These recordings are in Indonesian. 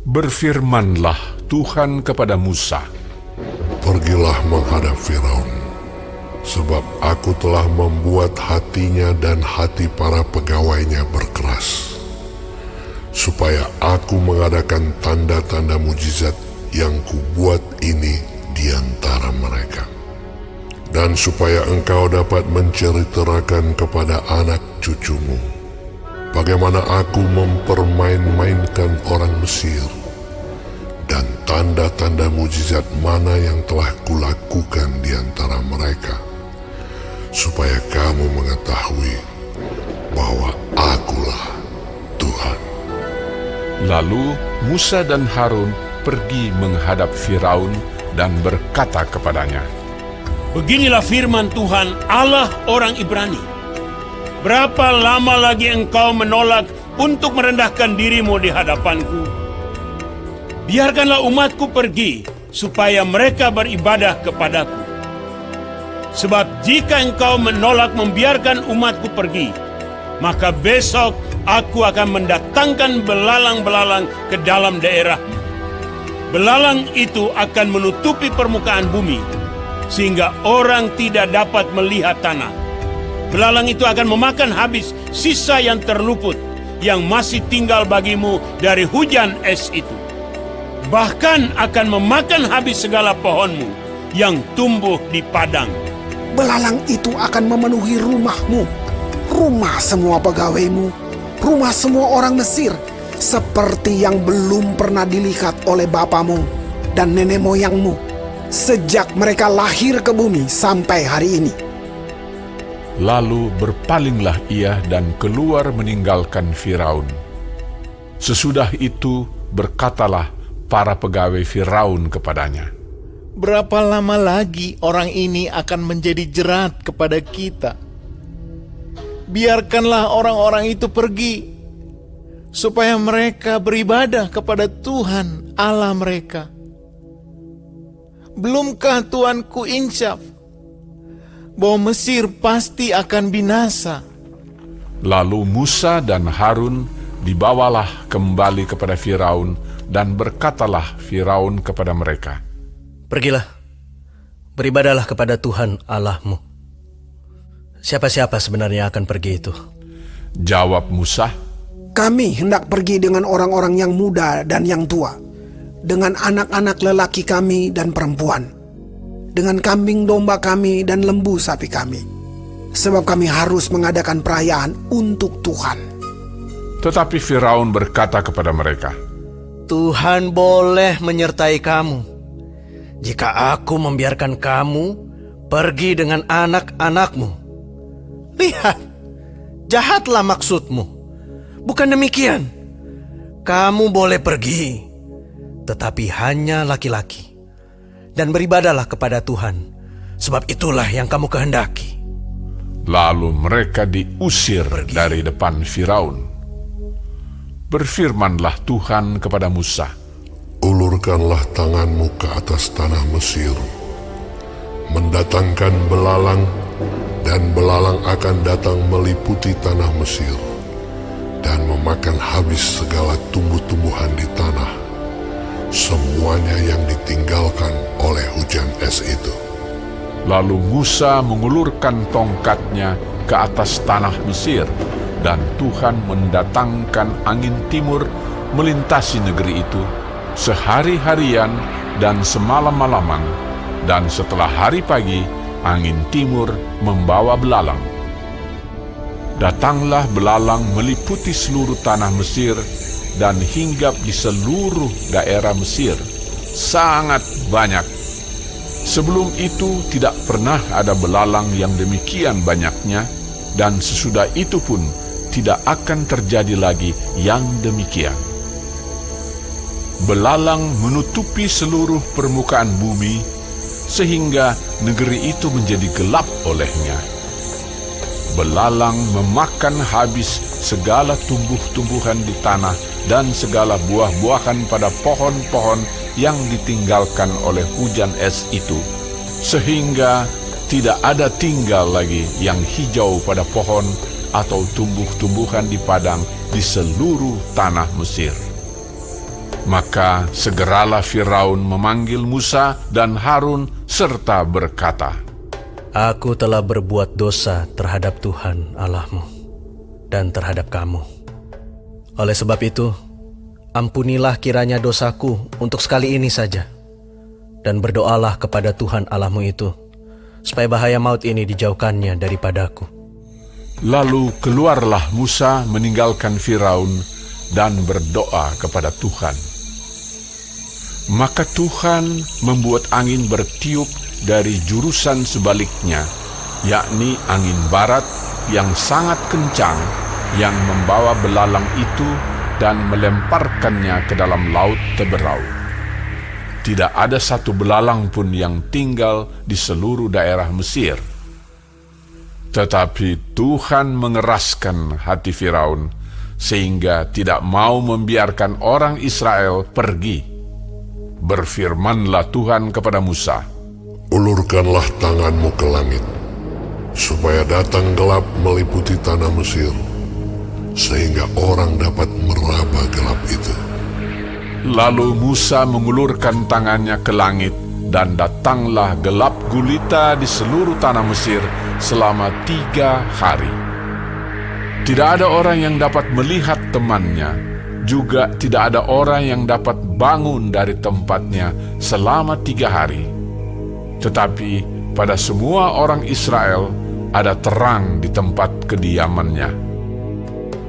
Berfirmanlah Tuhan kepada Musa, Pergilah menghadap Firaun, sebab aku telah membuat hatinya dan hati para pegawainya berkeras, supaya aku mengadakan tanda-tanda mujizat yang kubuat ini di antara mereka. Dan supaya engkau dapat menceritakan kepada anak cucumu bagaimana aku mempermain-mainkan orang Mesir, dan tanda-tanda mujizat mana yang telah kulakukan di antara mereka, supaya kamu mengetahui bahwa akulah Tuhan. Lalu Musa dan Harun pergi menghadap Firaun dan berkata kepadanya, Beginilah firman Tuhan Allah orang Ibrani. Berapa lama lagi engkau menolak untuk merendahkan dirimu di hadapanku? Biarkanlah umatku pergi, supaya mereka beribadah kepadaku. Sebab jika engkau menolak membiarkan umatku pergi, maka besok aku akan mendatangkan belalang-belalang ke dalam daerahmu. Belalang itu akan menutupi permukaan bumi, sehingga orang tidak dapat melihat tanah. Belalang itu akan memakan habis sisa yang terluput, yang masih tinggal bagimu dari hujan es itu. Bahkan akan memakan habis segala pohonmu yang tumbuh di padang. Belalang itu akan memenuhi rumahmu, rumah semua pegawaimu, rumah semua orang Mesir, seperti yang belum pernah dilihat oleh bapamu dan nenek moyangmu, sejak mereka lahir ke bumi sampai hari ini. Lalu berpalinglah ia dan keluar meninggalkan Firaun. Sesudah itu berkatalah para pegawai Firaun kepadanya, Berapa lama lagi orang ini akan menjadi jerat kepada kita? Biarkanlah orang-orang itu pergi, supaya mereka beribadah kepada Tuhan Allah mereka. Belumkah Tuanku insyaf bahwa Mesir pasti akan binasa? Lalu Musa dan Harun dibawalah kembali kepada Firaun, dan berkatalah Firaun kepada mereka, Pergilah, beribadahlah kepada Tuhan Allahmu. Siapa-siapa sebenarnya akan pergi itu? Jawab Musa, Kami hendak pergi dengan orang-orang yang muda dan yang tua, dengan anak-anak lelaki kami dan perempuan, dengan kambing domba kami dan lembu sapi kami, sebab kami harus mengadakan perayaan untuk Tuhan. Tetapi Firaun berkata kepada mereka, Tuhan boleh menyertai kamu jika aku membiarkan kamu pergi dengan anak-anakmu. Lihat, jahatlah maksudmu. Bukan demikian. Kamu boleh pergi, tetapi hanya laki-laki, dan beribadahlah kepada Tuhan, sebab itulah yang kamu kehendaki. Lalu mereka diusir dari depan Firaun. Berfirmanlah Tuhan kepada Musa, Ulurkanlah tanganmu ke atas tanah Mesir, mendatangkan belalang, dan belalang akan datang meliputi tanah Mesir, dan memakan habis segala tumbuh-tumbuhan di tanah, semuanya yang ditinggalkan oleh hujan es itu. Lalu Musa mengulurkan tongkatnya ke atas tanah Mesir, dan Tuhan mendatangkan angin timur melintasi negeri itu sehari-harian dan semalam-malaman, dan setelah hari pagi angin timur membawa belalang. Datanglah belalang meliputi seluruh tanah Mesir dan hinggap di seluruh daerah Mesir, sangat banyak. Sebelum itu tidak pernah ada belalang yang demikian banyaknya, dan sesudah itu pun tidak akan terjadi lagi yang demikian. Belalang menutupi seluruh permukaan bumi, sehingga negeri itu menjadi gelap olehnya. Belalang memakan habis segala tumbuh-tumbuhan di tanah dan segala buah-buahan pada pohon-pohon yang ditinggalkan oleh hujan es itu, sehingga tidak ada tinggal lagi yang hijau pada pohon atau tumbuh-tumbuhan di padang di seluruh tanah Mesir. Maka segeralah Firaun memanggil Musa dan Harun serta berkata, Aku telah berbuat dosa terhadap Tuhan Allahmu dan terhadap kamu. Oleh sebab itu, ampunilah kiranya dosaku untuk sekali ini saja. Dan berdoalah kepada Tuhan Allahmu itu, supaya bahaya maut ini dijauhkannya daripadaku. Lalu keluarlah Musa meninggalkan Firaun dan berdoa kepada Tuhan. Maka Tuhan membuat angin bertiup dari jurusan sebaliknya, yakni angin barat yang sangat kencang yang membawa belalang itu dan melemparkannya ke dalam laut teberau. Tidak ada satu belalang pun yang tinggal di seluruh daerah Mesir. Tetapi Tuhan mengeraskan hati Firaun sehingga tidak mau membiarkan orang Israel pergi. Berfirmanlah Tuhan kepada Musa, Ulurkanlah tanganmu ke langit, supaya datang gelap meliputi tanah Mesir, sehingga orang dapat meraba gelap itu. Lalu Musa mengulurkan tangannya ke langit, dan datanglah gelap gulita di seluruh tanah Mesir selama 3 hari. Tidak ada orang yang dapat melihat temannya, juga tidak ada orang yang dapat bangun dari tempatnya selama 3 hari. Tetapi pada semua orang Israel ada terang di tempat kediamannya.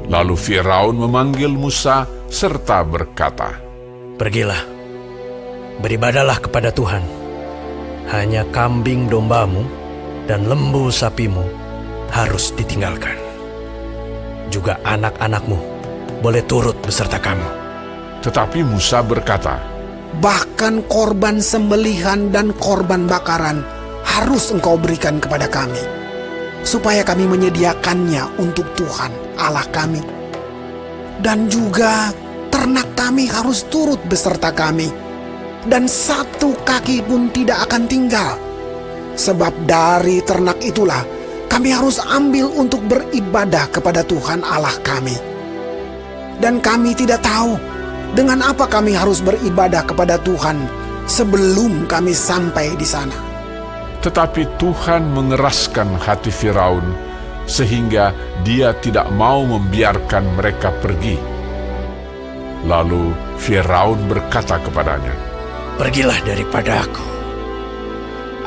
Lalu Firaun memanggil Musa serta berkata, Pergilah, beribadahlah kepada Tuhan. Hanya kambing dombamu dan lembu sapimu harus ditinggalkan. Juga anak-anakmu boleh turut beserta kamu. Tetapi Musa berkata, Bahkan korban sembelihan dan korban bakaran harus engkau berikan kepada kami, supaya kami menyediakannya untuk Tuhan Allah kami. Dan juga ternak kami harus turut beserta kami, dan satu kaki pun tidak akan tinggal. Sebab dari ternak itulah kami harus ambil untuk beribadah kepada Tuhan Allah kami. Dan kami tidak tahu dengan apa kami harus beribadah kepada Tuhan sebelum kami sampai di sana. tetapi Tuhan mengeraskan hati Firaun sehingga dia tidak mau membiarkan mereka pergi. Lalu Firaun berkata kepadanya, Pergilah daripada aku.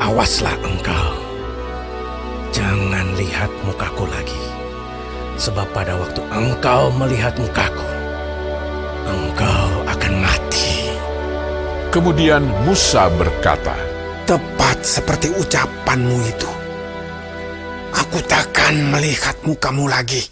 Awaslah engkau. Jangan lihat mukaku lagi. Sebab pada waktu engkau melihat mukaku, engkau akan mati. Kemudian Musa berkata, Tepat seperti ucapanmu itu. Aku takkan melihat mukamu lagi.